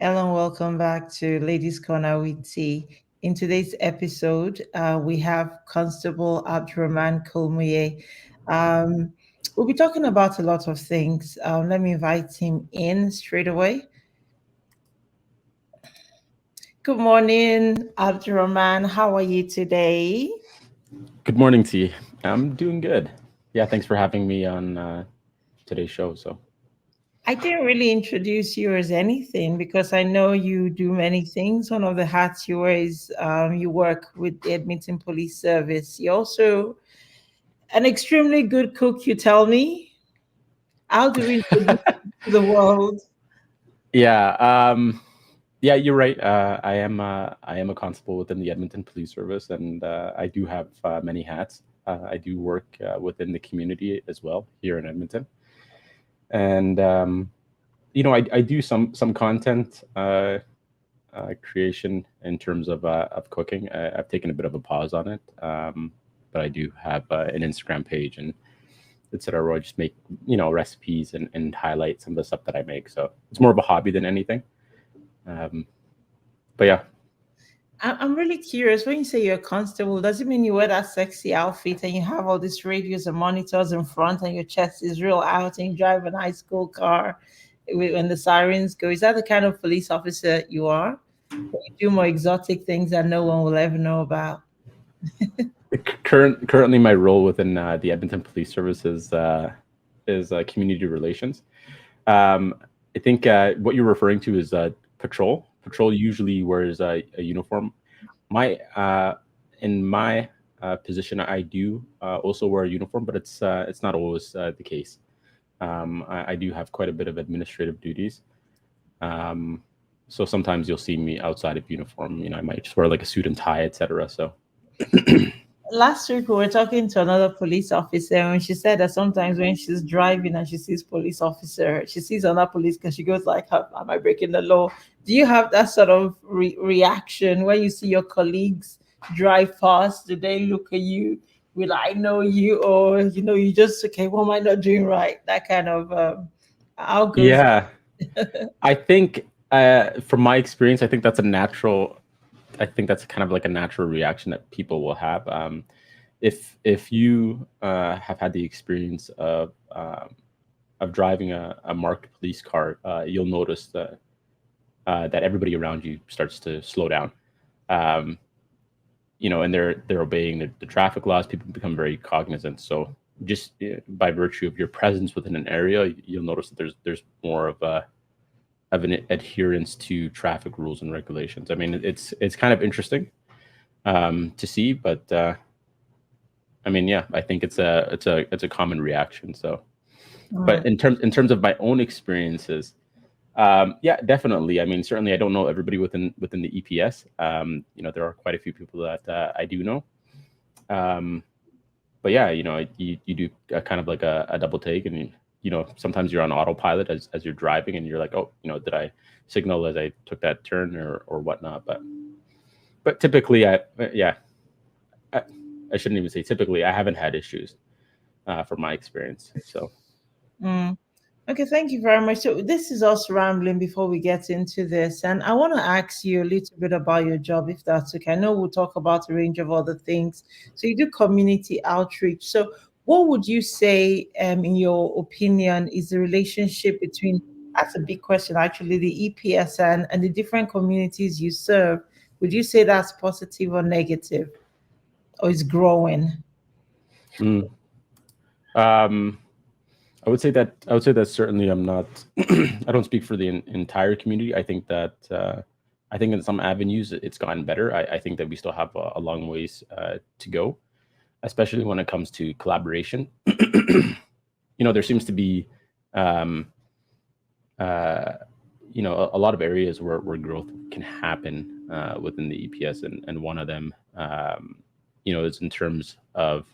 Ellen, welcome back to Ladies Corner with Tea. In today's episode, we have Constable Abdirahman Kulmiye. Um, we'll be talking about a lot of things. Let me invite him in straight away. Good morning, Abdirahman. How are you today? Good morning, T. I'm doing good. Yeah, thanks for having me on today's show. I didn't really introduce you as anything because I know you do many things. One of the hats you wear is you work with the Edmonton Police Service. You're also an extremely good cook, you tell me. How do we introduce you to the world? yeah, yeah, you're right. I am a constable within the Edmonton Police Service, and I do have many hats. I do work within the community as well here in Edmonton, and I do some content creation in terms of cooking. I've taken a bit of a pause on it, but I do have an Instagram page and etc. Where I just make recipes and highlight some of the stuff that I make. So it's more of a hobby than anything. Um, but yeah, I'm really curious. When you say you're a constable, does it mean you wear that sexy outfit and you have all these radios and monitors in front and your chest is real out and you drive an high school car when the sirens go? Is that the kind of police officer you are? Or you do more exotic things that no one will ever know about? currently my role within the Edmonton Police Service is community relations. Um, I think what you're referring to is patrol. Patrol usually wears a uniform. My in my position, I do also wear a uniform, but it's not always the case. I do have quite a bit of administrative duties. Um, so sometimes you'll see me outside of uniform. I might just wear like a suit and tie, etc. So Last week we were talking to another police officer and she said that sometimes when she's driving and she sees police officer, she sees another police because she goes like, am I breaking the law? Do you have that sort of reaction when you see your colleagues drive past? Do they look at you? Will I know you? Or, you just, okay, what am I not doing right? That kind of, how goes yeah, I think from my experience, I think that's a natural. I think that's kind of like a natural reaction that people will have. If you have had the experience of driving a marked police car, you'll notice that everybody around you starts to slow down. Um, and they're obeying the traffic laws. People become very cognizant. So just by virtue of your presence within an area, you'll notice that there's more of an adherence to traffic rules and regulations. I mean, it's kind of interesting to see, but I mean, yeah, I think it's a common reaction. So, but in terms of my own experiences, yeah, definitely. I mean, certainly, I don't know everybody within the EPS. There are quite a few people that I do know. Um, but yeah, you do kind of like a double take, and sometimes you're on autopilot as you're driving, and you're like, oh, did I signal as I took that turn or whatnot? But typically, yeah, I, I shouldn't even say typically. I haven't had issues from my experience. So Mm. Okay, thank you very much. So this is us rambling before we get into this, and I want to ask you a little bit about your job, if that's okay. I know we'll talk about a range of other things. So you do community outreach. So what would you say, in your opinion, is the relationship between? That's a big question, actually. The EPSN and the different communities you serve. Would you say that's positive or negative, or is growing? mm, um, I would say that certainly I'm not. I don't speak for the entire community. I think in some avenues it's gotten better. I think that we still have a long ways to go, especially when it comes to collaboration. There seems to be um, uh, a lot of areas where growth can happen within the EPS, and one of them, is in terms of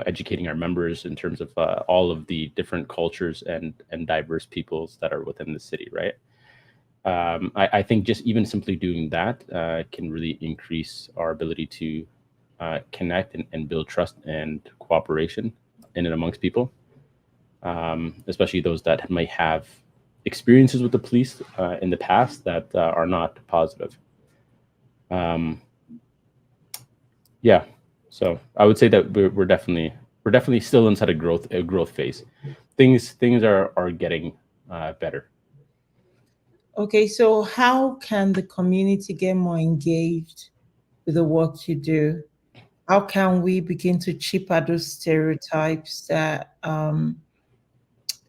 educating our members in terms of all of the different cultures and diverse peoples that are within the city, right? I think just even simply doing that can really increase our ability to connect and build trust and cooperation in and amongst people, especially those that might have experiences with the police in the past that are not positive. Yeah, so I would say that we're definitely still inside a growth phase. Things are getting better. Okay, so how can the community get more engaged with the work you do? How can we begin to chip at those stereotypes that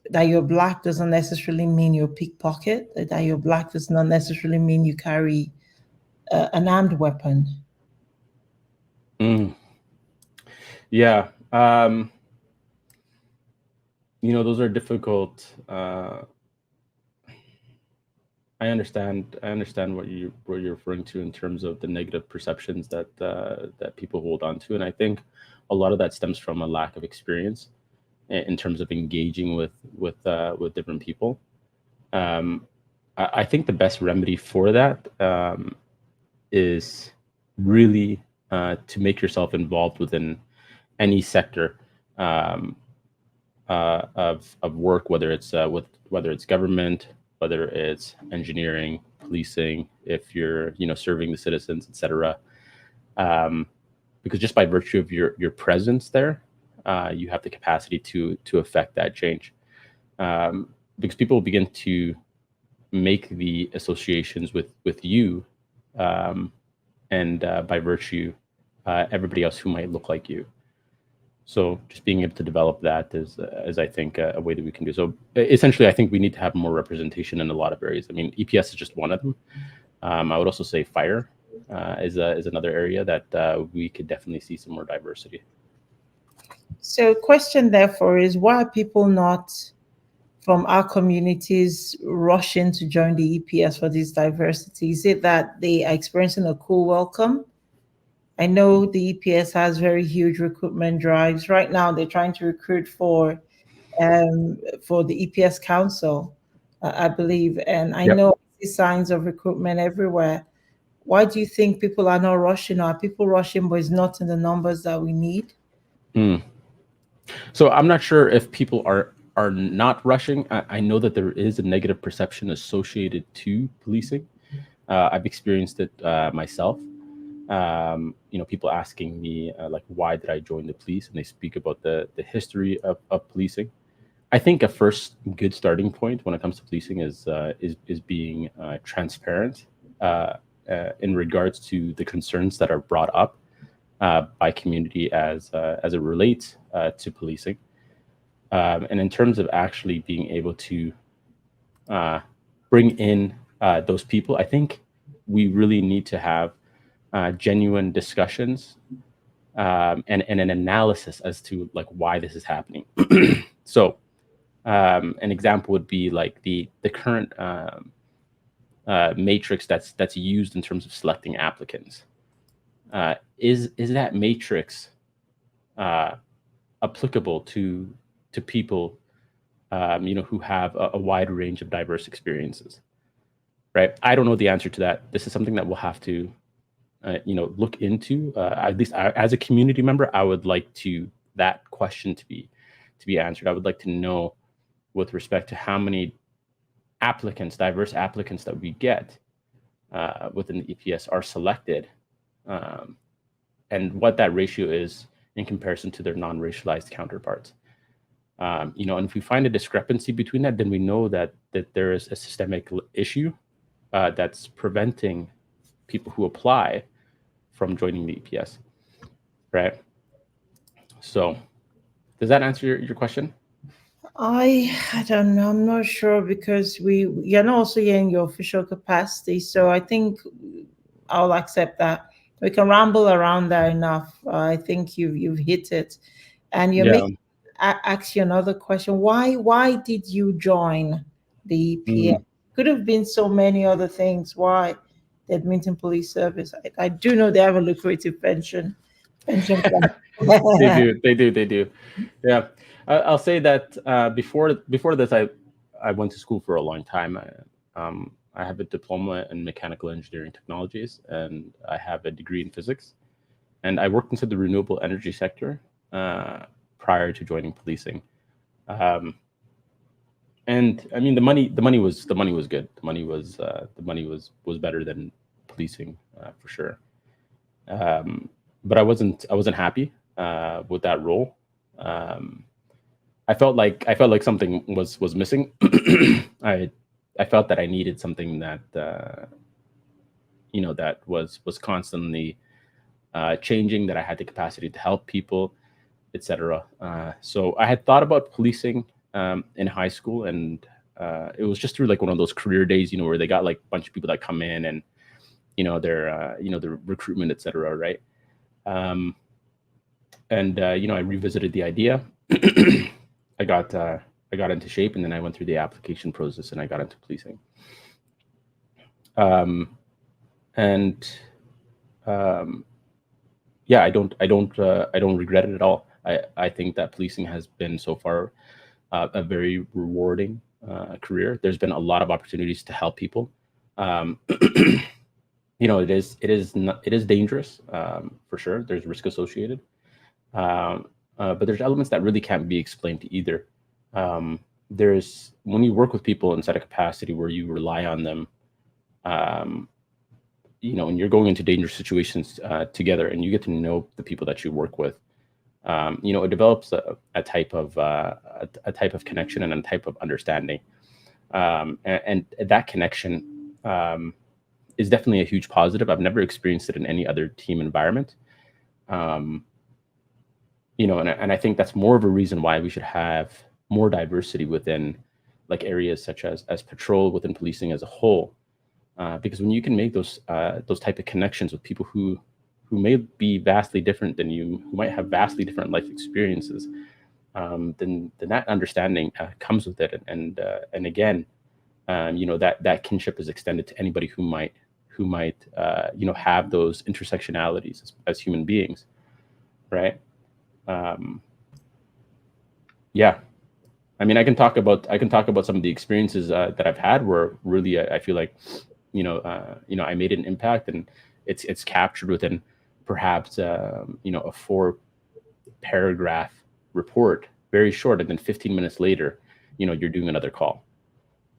that you're black doesn't necessarily mean you're pickpocket, that you're black does not necessarily mean you carry an armed weapon? Mm. Yeah, those are difficult. I understand what you're referring to in terms of the negative perceptions that people hold on to, and I think a lot of that stems from a lack of experience in terms of engaging with different people. Um, I think the best remedy for that is really to make yourself involved within any sector of work, whether it's government, whether it's engineering, policing, if you're serving the citizens, etc. Because just by virtue of your presence there, you have the capacity to affect that change. Because people will begin to make the associations with you, and by virtue, everybody else who might look like you. So just being able to develop that is I think a way that we can do. So essentially, I think we need to have more representation in a lot of areas. I mean, EPS is just one of them. I would also say fire is another area that we could definitely see some more diversity. So, question therefore is, why are people not from our communities rushing to join the EPS for this diversity? Is it that they are experiencing a cool welcome? I know the EPS has very huge recruitment drives. Right now, they're trying to recruit for the EPS Council, I believe, and I Yep. know I see signs of recruitment everywhere. Why do you think people are not rushing? Are people rushing, but it's not in the numbers that we need? Mm. So I'm not sure if people are not rushing. I know that there is a negative perception associated to policing. I've experienced it myself. People asking me like, why did I join the police? And they speak about the history of policing. I think a first good starting point when it comes to policing is being transparent in regards to the concerns that are brought up by community as it relates to policing, and in terms of actually being able to bring in those people. I think we really need to have genuine discussions, and an analysis as to like why this is happening. So an example would be like the current matrix that's used in terms of selecting applicants. Is that matrix applicable to people who have a wide range of diverse experiences? Right. I don't know the answer to that. This is something that we'll have to look into. At least as a community member, I would like that question to be answered. I would like to know, with respect to how many diverse applicants that we get within the EPS are selected, and what that ratio is in comparison to their non-racialized counterparts. And if we find a discrepancy between that, then we know that there is a systemic issue that's preventing people who apply from joining the EPS, right? So does that answer your question? I don't know. I'm not sure because you're not also here in your official capacity. So I think I'll accept that. We can ramble around that enough. I think you've hit it, and you're Yeah. making ask you another question. Why did you join the EPS? Mm. Could have been so many other things. Why the Edmonton Police Service? I do know they have a lucrative pension plan. They do. Yeah. I'll say that before this, I went to school for a long time. I have a diploma in mechanical engineering technologies, and I have a degree in physics. And I worked into the renewable energy sector prior to joining policing. Um, And I mean, the money was good. The money was better than policing, for sure. But I wasn't happy with that role. Um, I felt like something was missing. I I felt that I needed something that that was constantly changing. That I had the capacity to help people, etc. So I had thought about policing in high school, and it was just through like one of those career days, where they got like a bunch of people that come in, and their recruitment, etc. Right? Um, and I revisited the idea. I got uh, I got into shape, and then I went through the application process, and I got into policing. Um, and um, yeah, I don't regret it at all. I think that policing has been so far a very rewarding career. There's been a lot of opportunities to help people. Um, it is dangerous, for sure. There's risk associated, but there's elements that really can't be explained to either. There's When you work with people inside a capacity where you rely on them, um, and you're going into dangerous situations together, and you get to know the people that you work with. It develops a type of connection and a type of understanding, and that connection is definitely a huge positive. I've never experienced it in any other team environment. Um, and I think that's more of a reason why we should have more diversity within like areas such as patrol within policing as a whole, because when you can make those type of connections with people who may be vastly different than you, who might have vastly different life experiences, then that understanding comes with it, and again, that kinship is extended to anybody who might have those intersectionalities as human beings, right? Um, yeah, I mean, I can talk about some of the experiences that I've had where really I feel like I made an impact, and it's captured within perhaps a 4 paragraph report, very short, and then 15 minutes later, you're doing another call,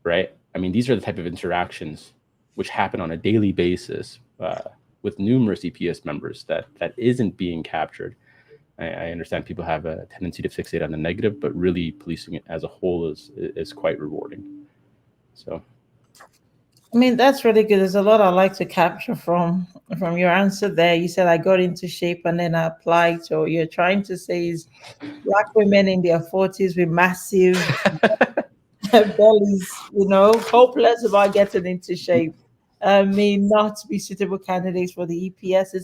right? I mean, these are the type of interactions which happen on a daily basis with numerous EPS members that isn't being captured. I understand people have a tendency to fixate on the negative, but really policing it as a whole is quite rewarding. So I mean, that's really good. There's a lot I'd like to capture from your answer there. You said I got into shape and then I applied. So you're trying to say is black women in their 40s with massive bellies, hopeless about getting into shape, may not be suitable candidates for the EPS.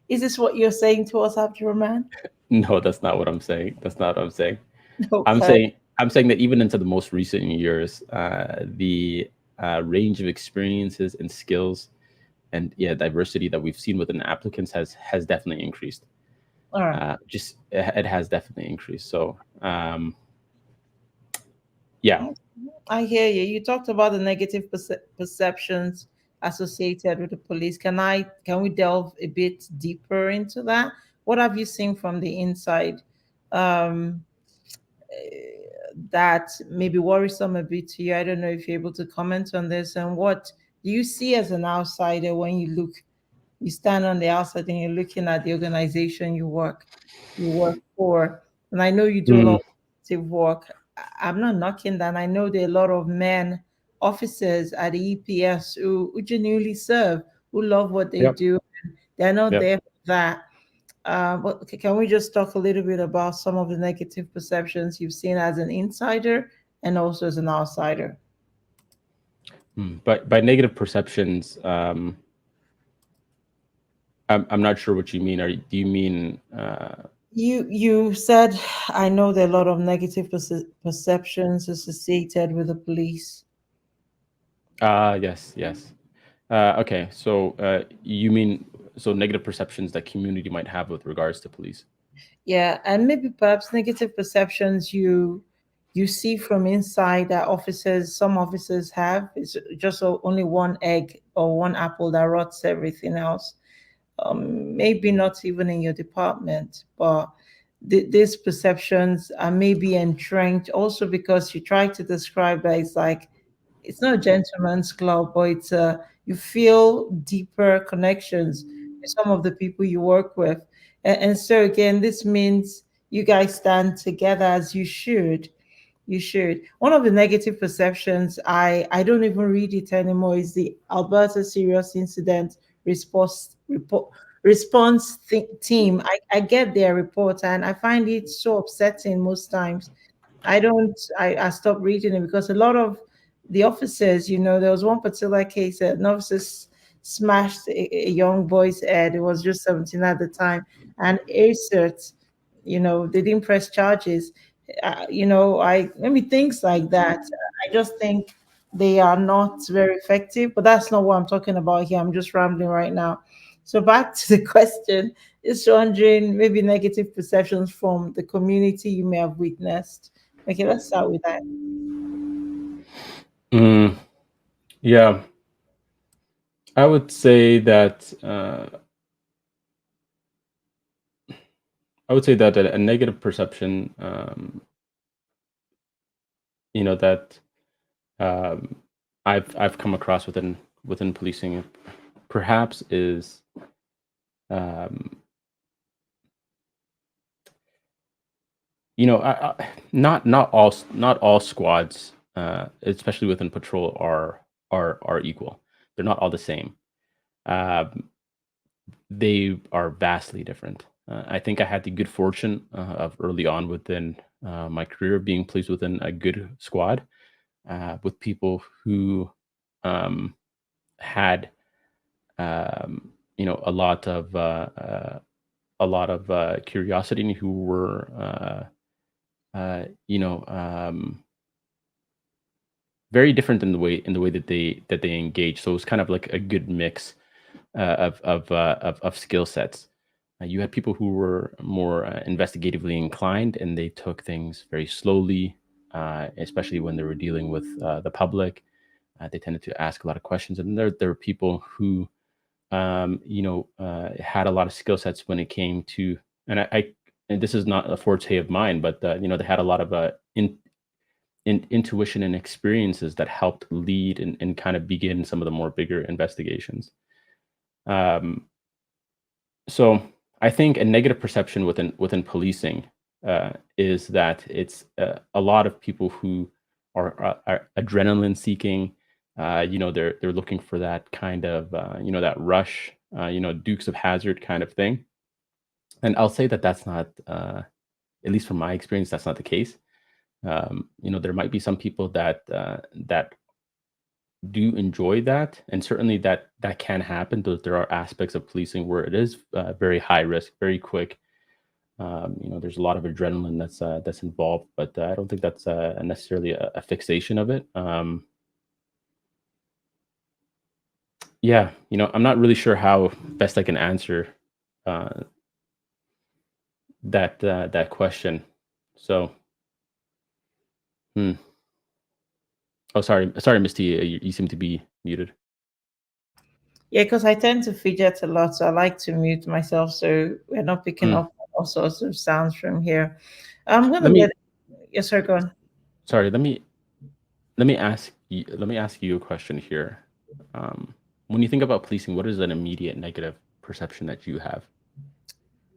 Is this what you're saying to us, Abdurrahman? no, that's not what I'm saying. That's not what I'm saying. I'm Okay. saying I'm saying that even into the most recent years, the range of experiences and skills and diversity that we've seen within applicants has definitely increased. All right. Just it has definitely increased. So yeah. I hear you. You talked about the negative perceptions associated with the police. Can we delve a bit deeper into that? What have you seen from the inside um, that maybe worrisome a bit to you? I don't know if you're able to comment on this. And what do you see as an outsider when you stand on the outside and you're looking at the organization you work for? And I know you do a lot Mm, of active work. I'm not knocking that. I know there are a lot of men officers at the EPS who genuinely serve, who love what they yep. do. They're not Yep. there for that. But can we just talk a little bit about some of the negative perceptions you've seen as an insider and also as an outsider? But by negative perceptions, I'm not sure what you mean. Do you mean? You said I know there are a lot of negative perceptions associated with the police. Yes, yes. Okay, so you mean negative perceptions that community might have with regards to police? Yeah, and maybe perhaps negative perceptions you see from inside that some officers have. It's just only one egg or one apple that rots everything else. Maybe not even in your department, but these perceptions are maybe entrenched also because you try to describe that it's like it's not a gentleman's club, but it's you feel deeper connections with some of the people you work with, and so again, this means you guys stand together as you should. You should. One of the negative perceptions, I don't even read it anymore, is the Alberta Serious Incident Response report response team. I get their report and I find it so upsetting most times. I stopped reading it because a lot of the officers, there was one particular case that an officer smashed a young boy's head. It was just 17 at the time, and ACERT, they didn't press charges. I maybe things like that. I just think they are not very effective, but that's not what I'm talking about here. I'm just rambling right now. So back to the question, is wondering maybe negative perceptions from the community you may have witnessed. Okay, let's start with that. Yeah, I would say that a negative perception, that I've come across within policing, perhaps is not all squads, especially within patrol, are equal. They're not all the same. They are vastly different. I think I had the good fortune of early on within my career being placed within a good squad with people who had a lot of curiosity, and who were very different in the way that they engage. So it was kind of like a good mix of skill sets. You had people who were more investigatively inclined, and they took things very slowly, especially when they were dealing with the public. They tended to ask a lot of questions, and there were people who had a lot of skill sets when it came to, and this is not a forte of mine, but they had a lot of intuition and experiences that helped lead and kind of begin some of the more bigger investigations. So I think a negative perception within policing is that it's a lot of people who are adrenaline seeking. They're looking for that kind of that rush, Dukes of Hazzard kind of thing. And I'll say that that's not, at least from my experience, that's not the case. There might be some people that do enjoy that, and certainly that can happen. There are aspects of policing where it is very high risk, very quick. There's a lot of adrenaline that's involved, but I don't think that's necessarily a fixation of it. Yeah, I'm not really sure how best I can answer that question. So, hmm. Oh, sorry, Misty. You seem to be muted. Yeah, because I tend to fidget a lot, so I like to mute myself so we're not picking Hmm. up all sorts of sounds from here. I'm Let gonna me let Yes, sir, go on. sorry. Let me ask you a question here. When you think about policing, what is an immediate negative perception that you have?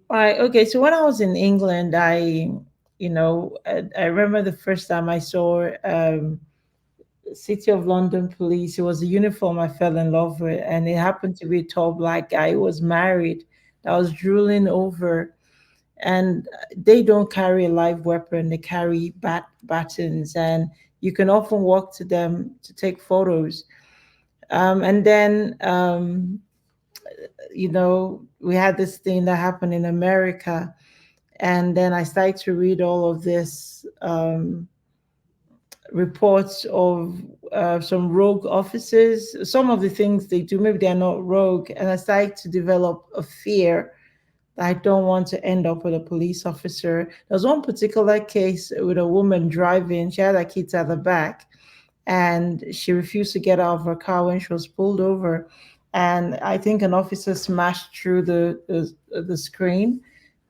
All right, okay. So when I was in England, I remember the first time I saw City of London police. It was a uniform I fell in love with, and it happened to be a tall black guy who was married. That I was drooling over, and they don't carry a live weapon. They carry batons, and you can often walk to them to take photos. And then we had this thing that happened in America, and then I started to read all of this reports of some rogue officers. Some of the things they do, maybe they're not rogue, and I started to develop a fear that I don't want to end up with a police officer. There was one particular case with a woman driving. She had her kids at the back, and she refused to get out of her car when she was pulled over. And I think an officer smashed through the screen,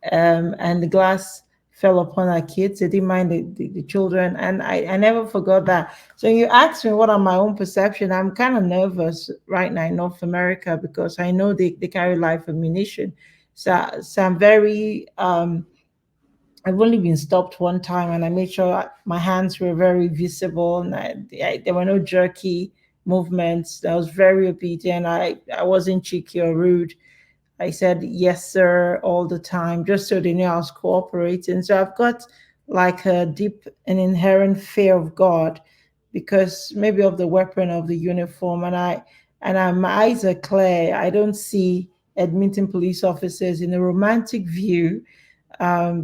and the glass fell upon our kids. They didn't mind the children. And I never forgot that. So you asked me what are my own perception. I'm kind of nervous right now in North America because I know they carry live ammunition. So I'm very I've only been stopped one time, and I made sure my hands were very visible, and there were no jerky movements. I was very obedient. I wasn't cheeky or rude. I said yes, sir, all the time, just so they knew I was cooperating. So I've got like a deep and inherent fear of God because maybe of the weapon of the uniform, my eyes are clear. I don't see Edmonton police officers in a romantic view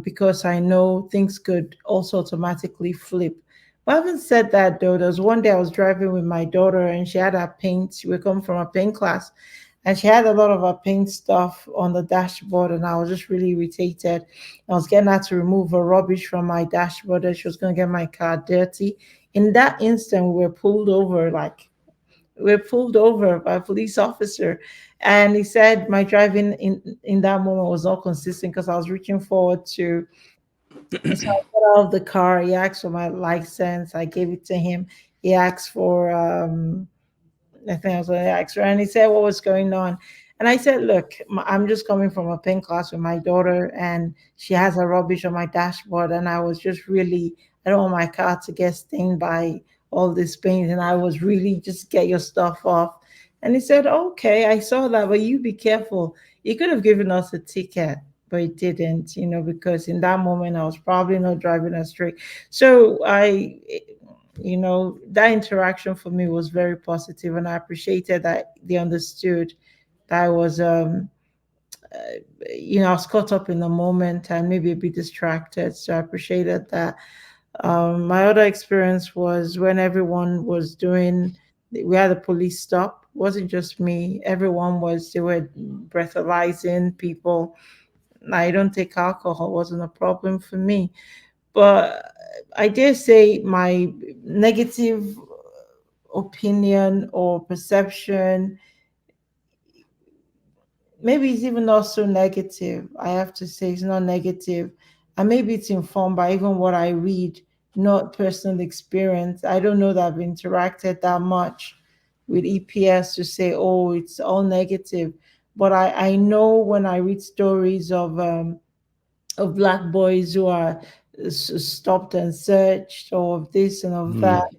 because I know things could also automatically flip. But having said that, though, there was one day I was driving with my daughter and she had her paint. We come from a paint class, and she had a lot of her paint stuff on the dashboard, and I was just really irritated. I was getting her to remove her rubbish from my dashboard, and she was going to get my car dirty. In that instant, we were pulled over by a police officer, and he said my driving in that moment was not consistent because I was reaching forward to. And so I got out of the car. He asked for my license. I gave it to him. He asked for I think I was an extra, and he said what was going on. And I said, look, I'm just coming from a paint class with my daughter, and she has a rubbish on my dashboard, and I was just really, I don't want my car to get stained by all this paint, and I was really just get your stuff off. And he said, okay, I saw that, but you be careful. He could have given us a ticket, but he didn't, because in that moment I was probably not driving as straight. So that interaction for me was very positive, and I appreciated that they understood that I was I was caught up in the moment and maybe a bit distracted. So I appreciated that. My other experience was when everyone was doing, we had a police stop. It wasn't just me. They were breathalyzing people. I don't take alcohol, wasn't a problem for me. But I dare say my negative opinion or perception, maybe it's even not so negative. I have to say it's not negative. And maybe it's informed by even what I read, not personal experience. I don't know that I've interacted that much with EPS to say, oh, it's all negative. But I know when I read stories of black boys who are stopped and searched, or of this and of that,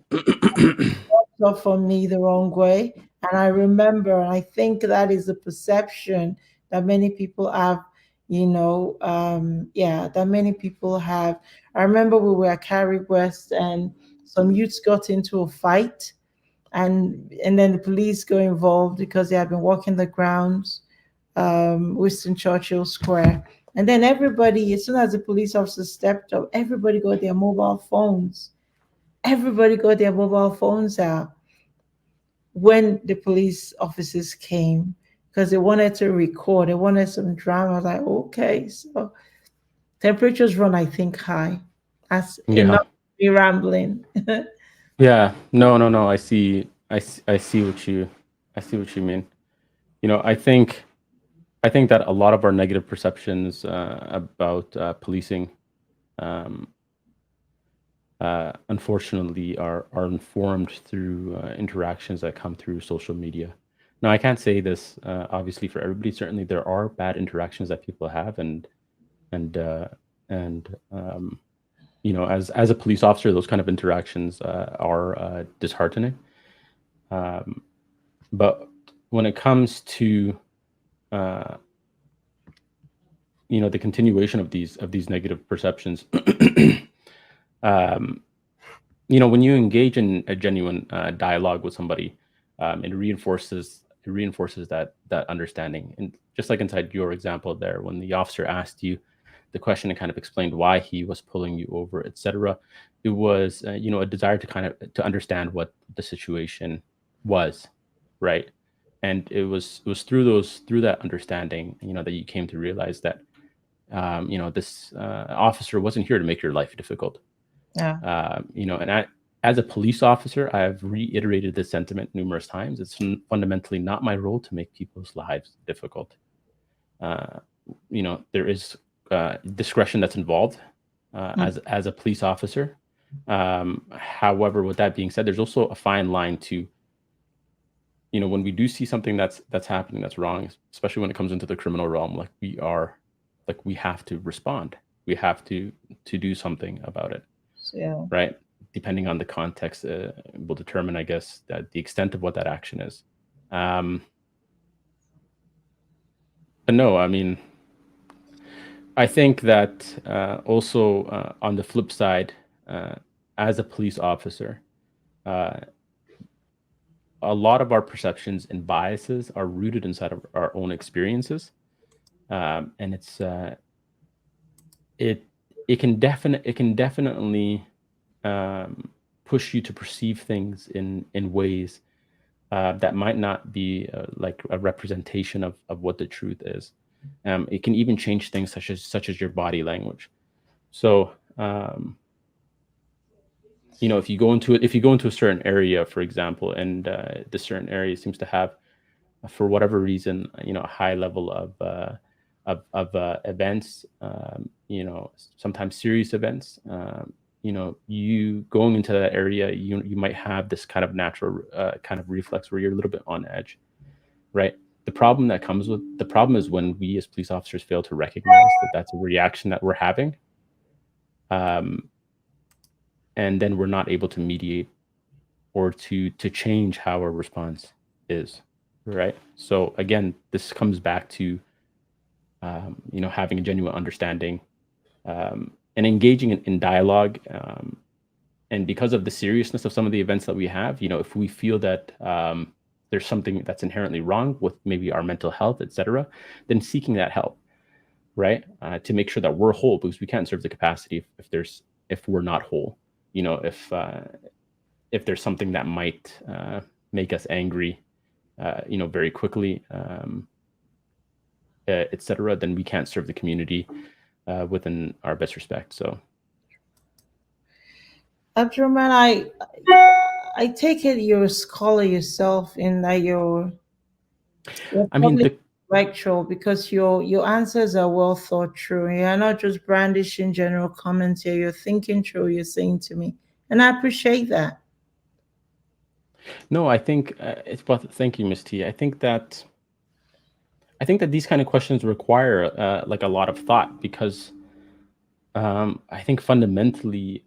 up for me the wrong way. And I remember, and I think that is the perception that many people have, that many people have. I remember we were at Carrie West and some youths got into a fight, and then the police got involved because they had been walking the grounds, Winston Churchill Square. And then everybody, as soon as the police officer stepped up, everybody got their mobile phones. Everybody got their mobile phones out when the police officers came because they wanted to record, they wanted some drama. I was like, okay, so temperatures run, I think, high. That's Yeah. enough me rambling. Yeah. No. I see what you mean. I think that a lot of our negative perceptions about policing, um, unfortunately, are informed through interactions that come through social media. Now, I can't say this obviously for everybody. Certainly, there are bad interactions that people have, and and as a police officer, those kind of interactions are disheartening. Um, but when it comes to uh, the continuation of these negative perceptions, um, when you engage in a genuine dialogue with somebody, it reinforces that understanding. And just like inside your example there, when the officer asked you the question and kind of explained why he was pulling you over, etc., it was a desire to understand what the situation was, right? And it was through that understanding, that you came to realize that this officer wasn't here to make your life difficult. Yeah. As a police officer, I've reiterated this sentiment numerous times. It's fundamentally not my role to make people's lives difficult. There is discretion that's involved, as a police officer. However, with that being said, there's also a fine line to, when we do see something that's happening that's wrong, especially when it comes into the criminal realm, we have to respond. We have to do something about it. Yeah. Right. Depending on the context, will determine, I guess, that the extent of what that action is. But no, I mean, I think that also on the flip side, as a police officer, a lot of our perceptions and biases are rooted inside of our own experiences, and it can definitely push you to perceive things in ways that might not be like a representation of what the truth is. It can even change things such as your body language. So if you go into a certain area, for example, and the certain area seems to have, for whatever reason, a high level of events, sometimes serious events, you going into that area, you might have this kind of natural kind of reflex where you're a little bit on edge, right? The problem is when we as police officers fail to recognize that that's a reaction that we're having, and then we're not able to mediate or to change how our response is, right? So again, this comes back to having a genuine understanding, and engaging in dialogue. And because of the seriousness of some of the events that we have, if we feel that there's something that's inherently wrong with maybe our mental health, etc., then seeking that help, right? To make sure that we're whole, because we can't serve the capacity if we're not whole. If there's something that might make us angry, very quickly, etc., then we can't serve the community within our best respect. So, Abdirahman, I take it you're a scholar yourself, in that you're probably intellectual, because your answers are well thought through. You're not just brandishing general comments here. You're thinking through what you're saying to me, and I appreciate that. No, I think it's both. Thank you, Ms. T. I think that these kind of questions require like a lot of thought, because I think fundamentally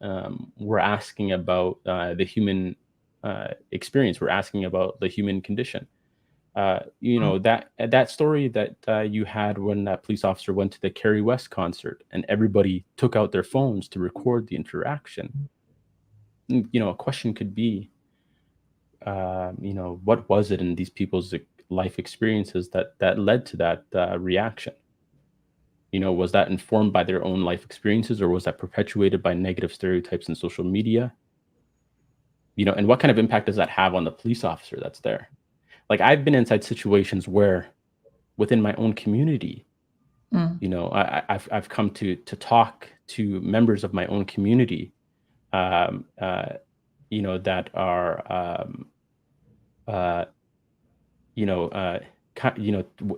we're asking about the human experience. We're asking about the human condition. That story that you had when that police officer went to the Kerry West concert and everybody took out their phones to record the interaction. A question could be, what was it in these people's life experiences that led to that reaction? Was that informed by their own life experiences, or was that perpetuated by negative stereotypes in social media? And what kind of impact does that have on the police officer that's there? Like, I've been inside situations where within my own community, I've come to talk to members of my own community, that are,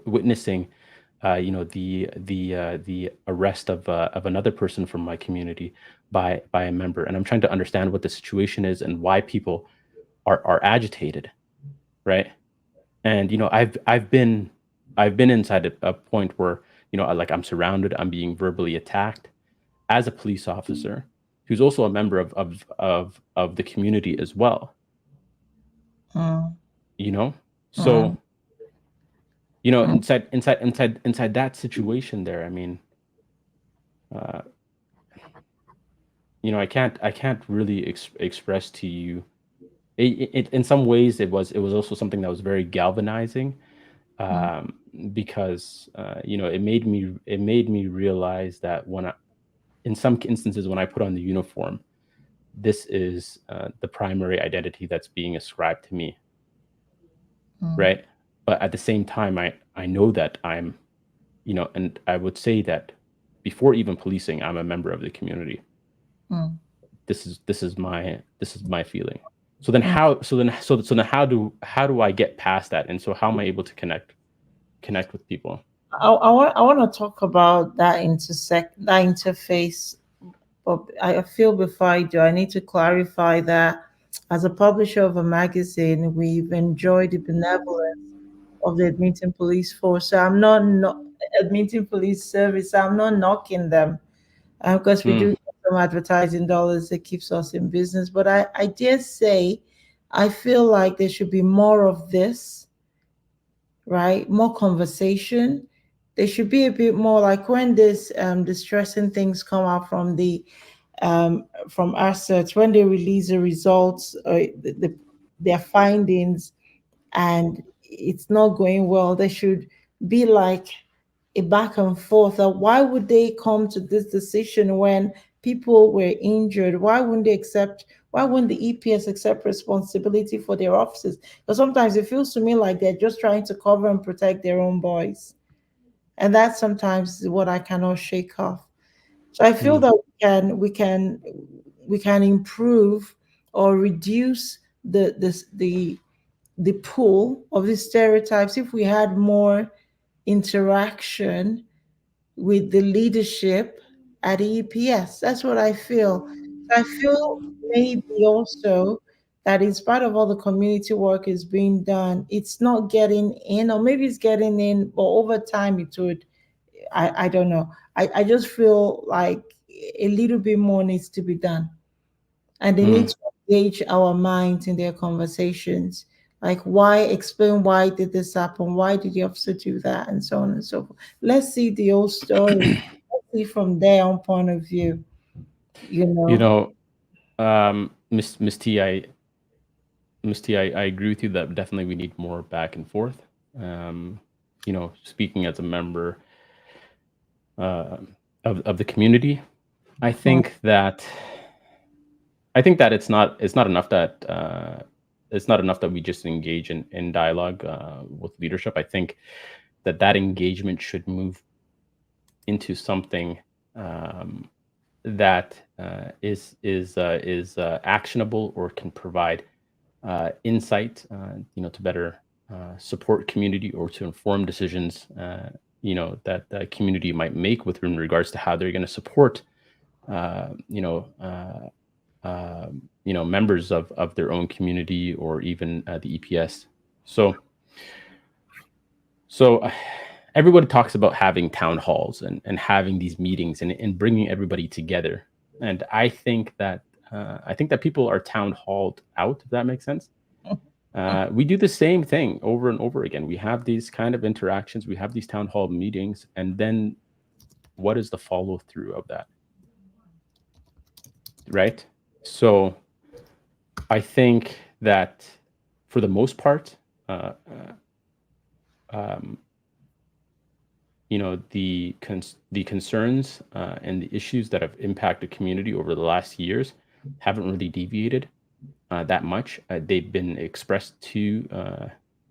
witnessing, the arrest of another person from my community by a member, and I'm trying to understand what the situation is and why people are agitated, right? And I've been inside a point where like I'm surrounded, I'm being verbally attacked as a police officer who's also a member of the community as well. So inside that situation there, I mean, I can't really express to you. In some ways, it was also something that was very galvanizing, because it made me realize that in some instances when I put on the uniform, this is the primary identity that's being ascribed to me, right? But at the same time, I know that I'm, and I would say that before even policing, I'm a member of the community. This is my feeling. So then how do I get past that? And so how am I able to connect with people? I want to talk about that interface But I feel before I do, I need to clarify that as a publisher of a magazine, we've enjoyed the benevolence of the Edmonton Police Force. So I'm not Edmonton Police Service. I'm not knocking them because we do Mm, get some advertising dollars that keeps us in business. But I dare say, I feel like there should be more of this, right? More conversation. There should be a bit more like when this distressing things come out from assets, when they release the results, their findings, and it's not going well, there should be like a back and forth. Why would they come to this decision when people were injured? Why wouldn't the EPS accept responsibility for their officers? Because sometimes it feels to me like they're just trying to cover and protect their own boys. And that sometimes is what I cannot shake off. So I feel mm. that we can improve or reduce the pool of these stereotypes if we had more interaction with the leadership at EPS. That's what I feel. I feel maybe also that in spite of all the community work is being done, it's not getting in, or maybe it's getting in, but over time it would. I don't know. I just feel like a little bit more needs to be done, and they need Mm. to engage our minds in their conversations. Like, why explain why did this happen? Why did the officer do that? And so on and so forth. Let's see the whole story. Let's see from their own point of view, you You know. know, Miss T, I agree with you that definitely we need more back and forth. Um, speaking as a member uh, of the community, I Mm, think that it's not enough that we just engage in dialogue with leadership. I think that engagement should move into something um, that is actionable or can provide insight, to better support community or to inform decisions, that the community might make with in regards to how they're going to support, uh, you know, uh, members of their own community or even the EPS. So, so everybody talks about having town halls and having these meetings and bringing everybody together. And I think that people are town halled out, if that makes sense. We do the same thing over and over again. We have these kind of interactions, we have these town hall meetings, and then what is the follow through of that, right? So I think that for the most part, uh, um, the concerns and the issues that have impacted community over the last years haven't really deviated that much. They've been expressed to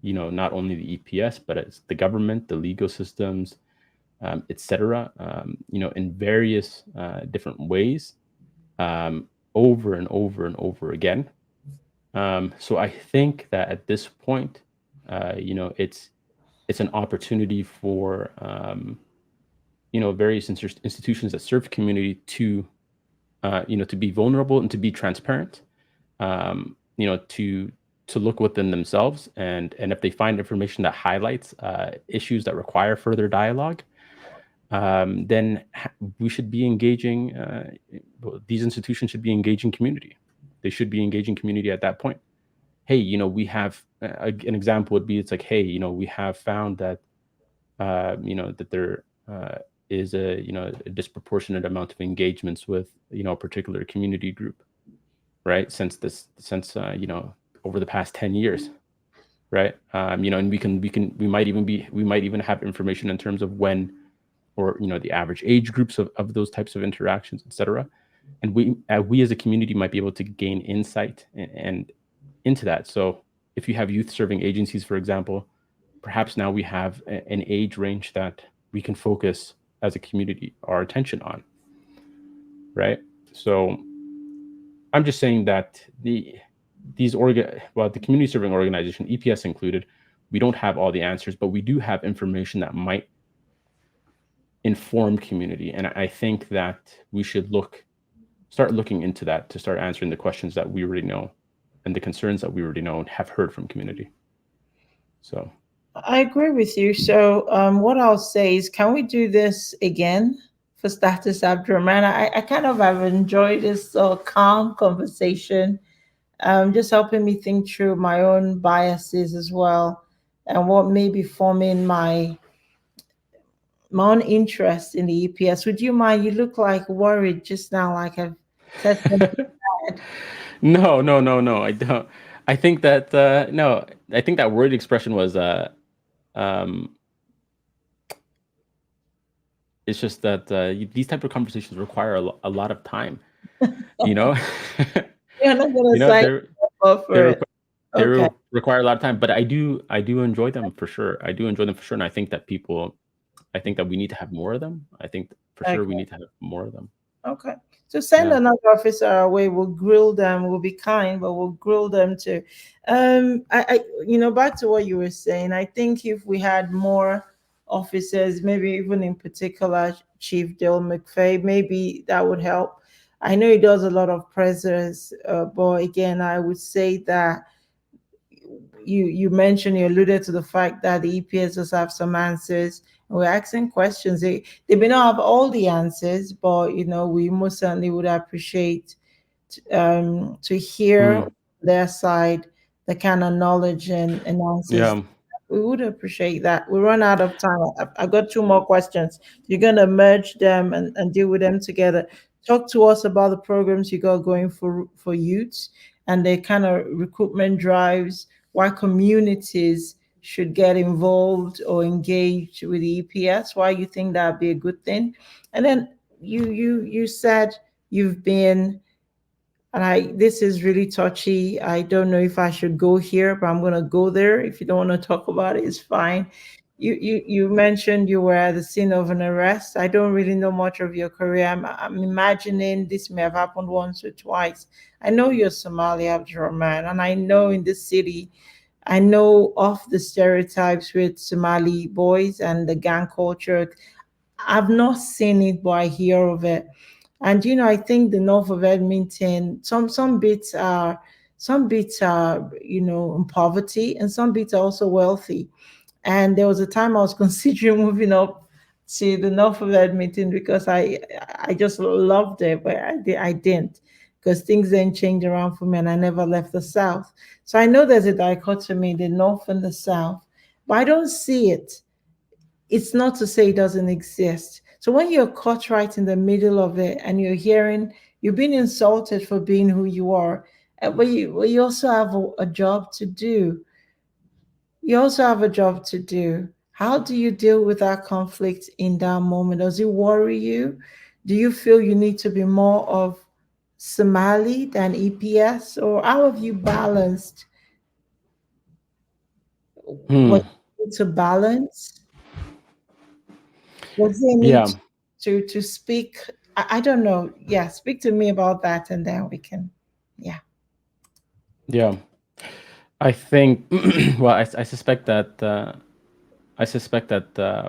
not only the EPS but it's the government, the legal systems, etc. In various different ways, over and over and over again. So I think that at this point, it's an opportunity for various institutions that serve community to be vulnerable and to be transparent, to look within themselves, and if they find information that highlights issues that require further dialogue, then we should be engaging. These institutions should be engaging community. They should be engaging community at that point. Hey, we have an example would be, it's like, hey, we have found that that there is a disproportionate amount of engagements with a particular community group, right? Since over the past 10 years, right? And we might even have information in terms of when, or the average age groups of those types of interactions, etc. And we as a community might be able to gain insight and into that. So if you have youth serving agencies, for example, perhaps now we have an age range that we can focus as a community our attention on, right? So I'm just saying that the community serving organization, EPS included, we don't have all the answers, but we do have information that might inform community. And I think that we should look start looking into that, to start answering the questions that we already know and the concerns that we already know and have heard from community. So I agree with you. So, what I'll say is, can we do this again for Status Abdurrahman? I kind of have enjoyed this calm conversation, just helping me think through my own biases as well, and what may be forming my own interest in the EPS. Would you mind? You look like worried just now, like I've said something bad. no, I don't. I think that no, I think that word expression was um, it's just that these type of conversations require a lot of time. You know, You're not gonna you know, sign up they for it. require Okay, require a lot of time, but I do enjoy them for sure. I do enjoy them for sure, and I think that I think that we need to have more of them. I think for sure we okay. need to have more of them. Okay. So send Yeah. another officer our way. We'll grill them. We'll be kind, but we'll grill them too. Back to what you were saying. I think if we had more officers, maybe even in particular Chief Dale McFay, maybe that would help. I know he does a lot of pressers, but again, I would say that you mentioned, you alluded to the fact that the EPS does have some answers. We're asking questions. They may not have all the answers, but we most certainly would appreciate to hear Mm, their side, the kind of knowledge and answers. yeah. We would appreciate that. We run out of time. I've got two more questions. You're going to merge them and deal with them together. Talk to us about the programs you got going for youths and the kind of recruitment drives, why communities should get involved or engaged with the EPS, why you think that'd be a good thing. And then you said you've been, and this is really touchy. I don't know if I should go here, but I'm gonna go there. If you don't want to talk about it, it's fine. You mentioned you were at the scene of an arrest. I don't really know much of your career. I'm imagining this may have happened once or twice. I know you're Somali Abdurrahman, and I know in this city, I know of the stereotypes with Somali boys and the gang culture. I've not seen it, but I hear of it. And I think the north of Edmonton, some bits are in poverty, and some bits are also wealthy. And there was a time I was considering moving up to the north of Edmonton because I just loved it, but I didn't, because things didn't change around for me, and I never left the south. So I know there's a dichotomy, the north and the south, but I don't see it. It's not to say it doesn't exist. So when you're caught right in the middle of it and you're being insulted for being who you are, but you also have a job to do. You also have a job to do. How do you deal with that conflict in that moment? Does it worry you? Do you feel you need to be more of Somali than EPS? Or how have you balanced Hmm. what you need to balance? Was there a need Yeah. to speak? I don't know. Yeah, speak to me about that, and then we can. Yeah. Yeah. I think. Well, I suspect that.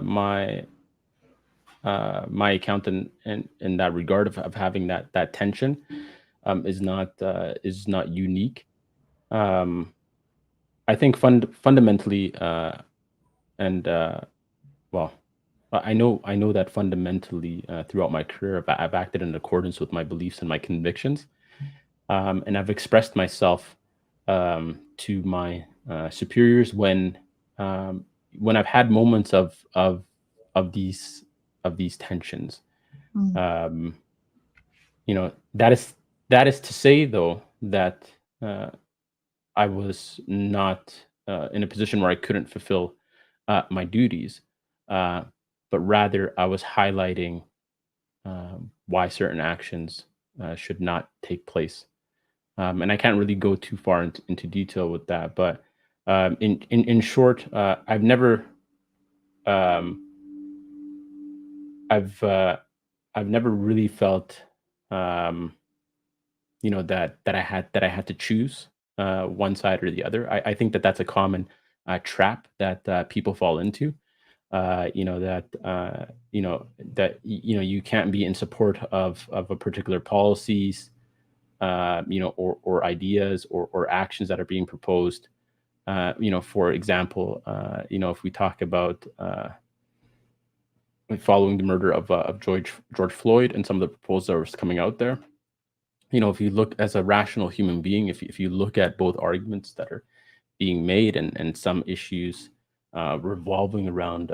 My my account in that regard of having that tension is not unique. Um, I think fundamentally and well, I know that fundamentally throughout my career I've acted in accordance with my beliefs and my convictions, and I've expressed myself to my superiors when I've had moments of these tensions. Mm. Um, that is to say though that uh, I was not in a position where I couldn't fulfill my duties, uh, but rather I was highlighting why certain actions should not take place. And I can't really go too far into detail with that, but in short, um, I've I've never really felt um, that I had to choose one side or the other. I think that that's a common trap that people fall into. that you can't be in support of a particular policies, or ideas or actions that are being proposed. For example, if we talk about following the murder of George Floyd and some of the proposals that was coming out there, if you look as a rational human being, if you look at both arguments that are being made and some issues revolving around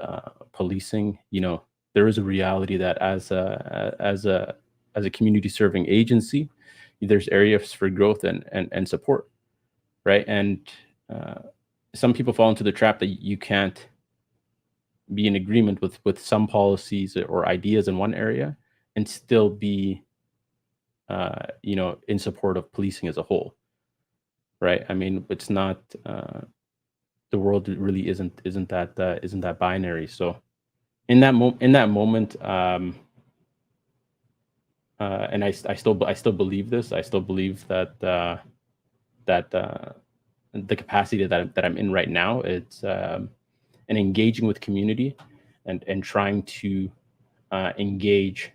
policing, there is a reality that as a community serving agency, there's areas for growth and support, right? And uh, some people fall into the trap that you can't be in agreement with some policies or ideas in one area and still be in support of policing as a whole, right? I mean, it's not the world really isn't that binary. So in that moment, and I still believe this. I still believe that the capacity that I'm in right now, it's and engaging with community and trying to engage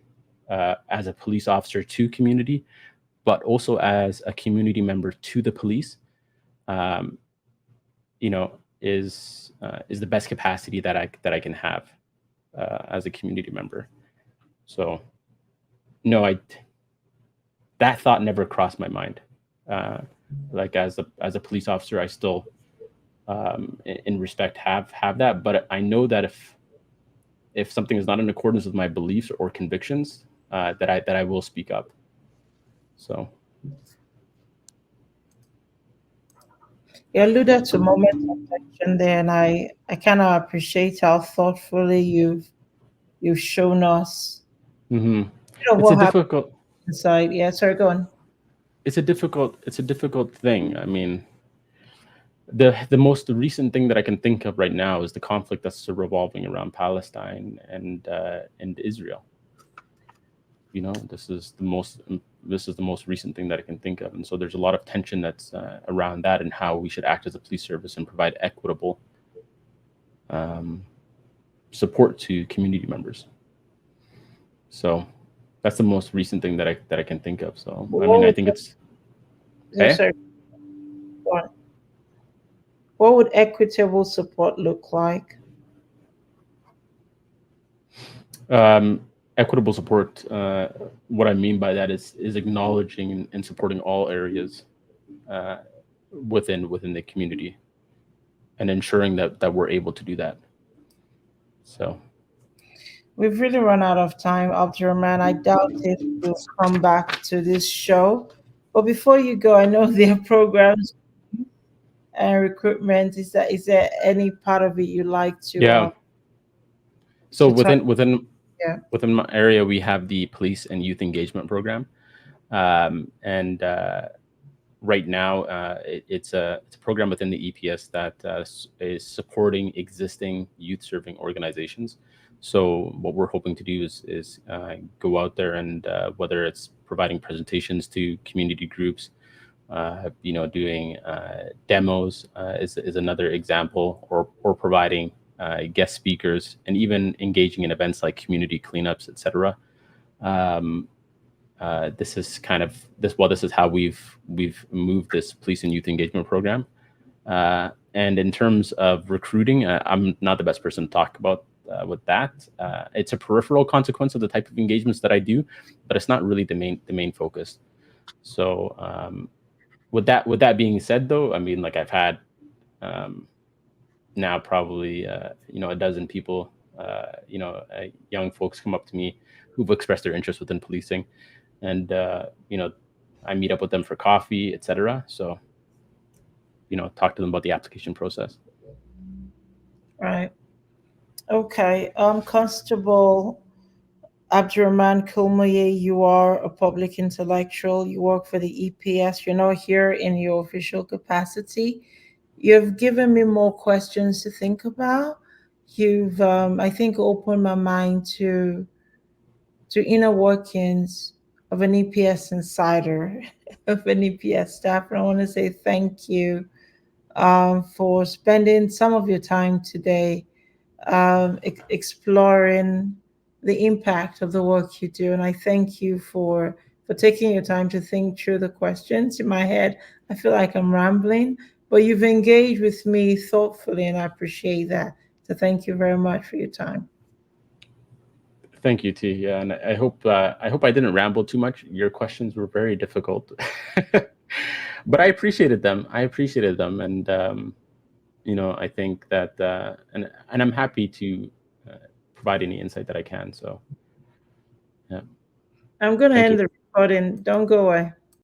as a police officer to community, but also as a community member to the police, um, is the best capacity that I can have as a community member. So no, that thought never crossed my mind. Uh, like as a police officer, I still in respect have that, but I know that if something is not in accordance with my beliefs or convictions, that I will speak up. So You alluded to moments of tension there, and I kind of appreciate how thoughtfully you've shown us, hmm it's a what happened difficult inside. Yeah, sorry, go on. it's a difficult thing. I mean, the recent thing that I can think of right now is the conflict that's revolving around Palestine and Israel. This is the most recent thing that I can think of, and so there's a lot of tension that's around that and how we should act as a police service and provide equitable um, support to community members. So that's the most recent thing that I can think of. So I What mean, I would think it's hey. sorry, go on. What would equitable support look like? Equitable support. What I mean by that is acknowledging and supporting all areas uh, within the community and ensuring that we're able to do that. So We've really run out of time, Abdurrahman. I doubt if you'll come back to this show. But before you go, I know there are programs and recruitment. Is there any part of it you like yeah. So to touch? Yeah. within my area, we have the police and youth engagement program, and right now it's a program within the EPS that is supporting existing youth serving organizations. So what we're hoping to do is go out there and whether it's providing presentations to community groups, doing demos is another example, or providing guest speakers, and even engaging in events like community cleanups, etc. Um, this is kind of this. Well, this is how we've moved this police and youth engagement program. And in terms of recruiting, I'm not the best person to talk about with that. It's a peripheral consequence of the type of engagements that I do, but it's not really the main focus. So with that being said, though, I mean, like I've had um, now probably a dozen people, young folks come up to me who've expressed their interest within policing, and I meet up with them for coffee, etc. So talk to them about the application process. Right. Okay. Constable Abdirahman Kulmiye, you are a public intellectual. You work for the EPS. You're not here in your official capacity. You've given me more questions to think about. You've, I think, opened my mind to inner workings of an EPS insider, of an EPS staff. And I want to say thank you for spending some of your time today exploring the impact of the work you do. And I thank you for taking your time to think through the questions. In my head, I feel like I'm rambling, but you've engaged with me thoughtfully, and I appreciate that. So thank you very much for your time. Thank you, T. Yeah, and I hope I didn't ramble too much. Your questions were very difficult, but I appreciated them. And I think that and I'm happy to provide any insight that I can. So, yeah. I'm going to end the recording. Don't go away.